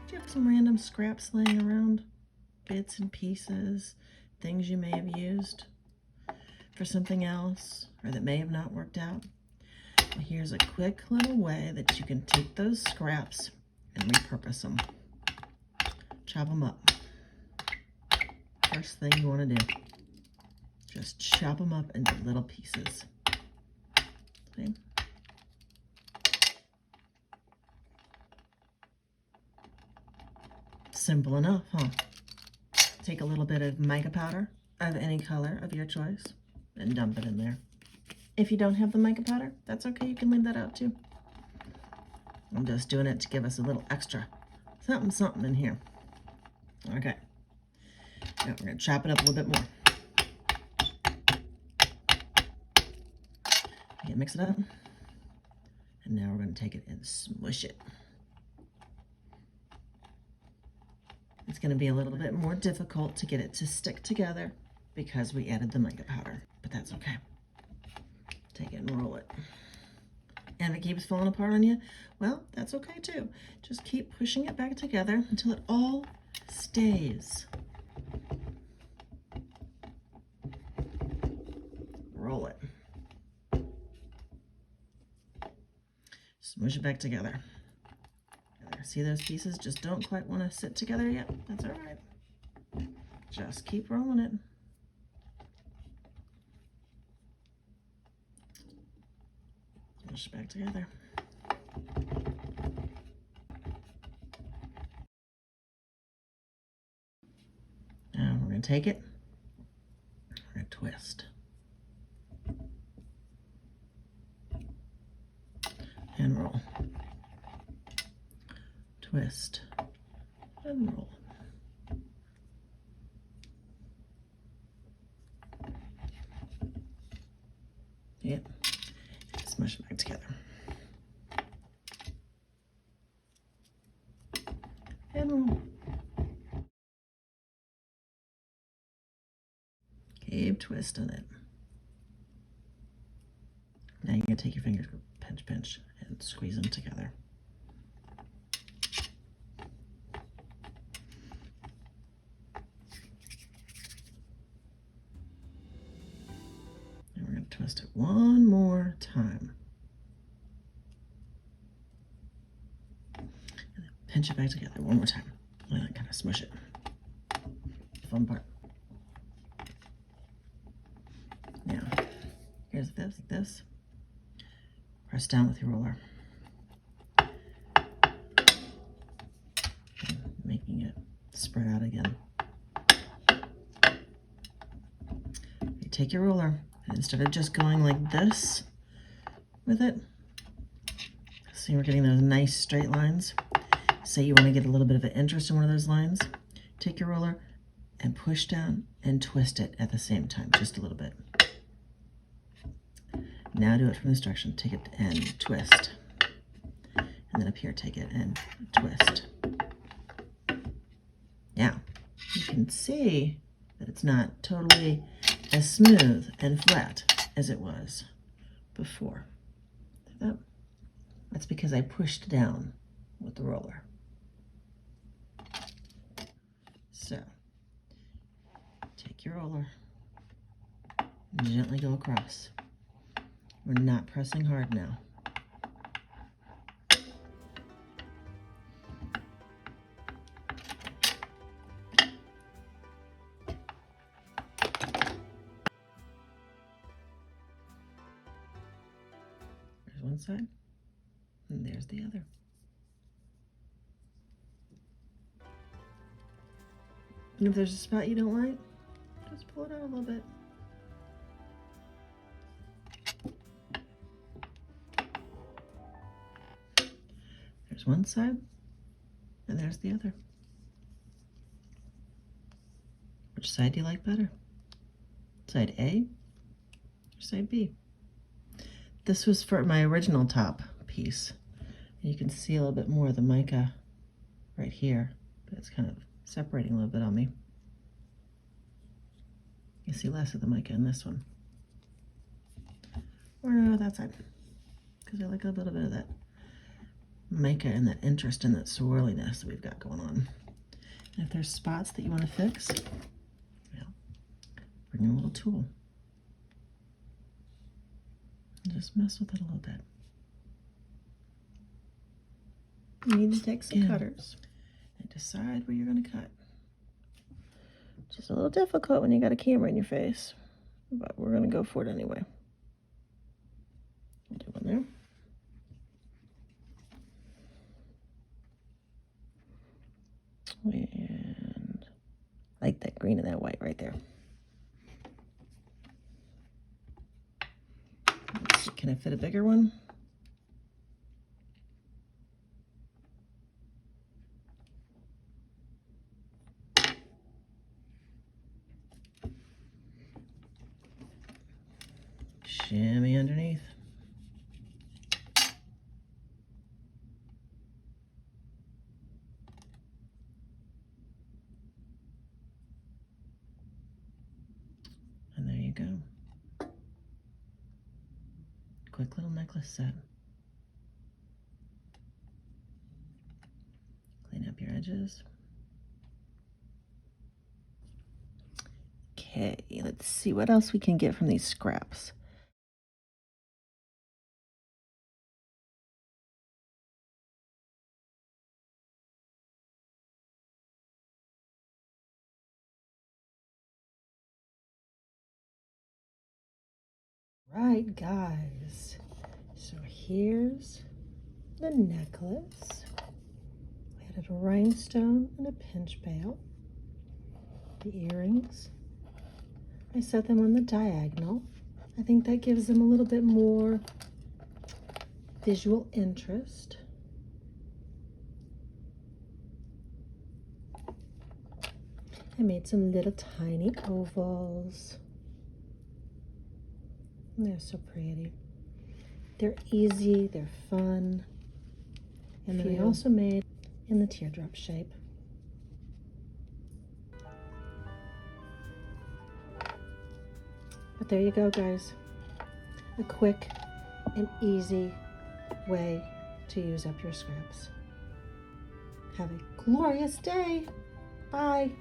Do you have some random scraps laying around? Bits and pieces, things you may have used for something else or that may have not worked out? Well, here's a quick little way that you can take those scraps and repurpose them. Chop them up. First thing you want to do, just chop them up into little pieces. See? Simple enough, huh? Take a little bit of mica powder of any color of your choice and dump it in there. If you don't have the mica powder, that's okay. You can leave that out too. I'm just doing it to give us a little extra something in here. Okay. Now we're going to chop it up a little bit more. Okay, mix it up. And now we're going to take it and smush it. It's going to be a little bit more difficult to get it to stick together because we added the mica powder, but that's okay. Take it and roll it. And if it keeps falling apart on you, well, that's okay too. Just keep pushing it back together until it all stays. Roll it. Smush it back together. See those pieces just don't quite want to sit together yet? That's all right. Just keep rolling it. Smush it back together. Now we're going to take it. We're going to twist. And roll. Twist and roll. Yep. Smush it back together. And roll. Keep twisting it. Now you're going to take your fingers, pinch, and squeeze them together. Twist it one more time. And then pinch it back together one more time. And then kind of smush it. Fun part. Now, here's this, like this. Press down with your roller. And making it spread out again. You take your roller. Instead of just going like this with it, see we're getting those nice straight lines. Say you want to get a little bit of an interest in one of those lines, take your roller and push down and twist it at the same time, just a little bit. Now do it from this direction. Take it and twist. And then up here, take it and twist. Now, you can see that it's not totally as smooth and flat as it was before. That's because I pushed down with the roller. So, take your roller and gently go across. We're not pressing hard now. One side, and there's the other. And if there's a spot you don't like, just pull it out a little bit. There's one side, and there's the other. Which side do you like better? Side A or side B? This was for my original top piece. And you can see a little bit more of the mica right here, but it's kind of separating a little bit on me. You see less of the mica in this one. Or no, that side, because I like a little bit of that mica and that interest and that swirliness that we've got going on. And if there's spots that you want to fix, bring in a little tool. And just mess with it a little bit. You need to take some cutters and decide where you're going to cut. It's just a little difficult when you got a camera in your face, but we're going to go for it anyway. Do one there. And I like that green and that white right there. Let's see, can I fit a bigger one? Shimmy underneath. And there you go. Quick little necklace set. Clean up your edges. Okay, let's see what else we can get from these scraps. Right, guys, so here's the necklace. We added a rhinestone and a pinch bail. The earrings, I set them on the diagonal. I think that gives them a little bit more visual interest. I made some little tiny ovals. They're so pretty. They're easy, they're fun. And then I also made in the teardrop shape. But there you go, guys. A quick and easy way to use up your scraps. Have a glorious day. Bye.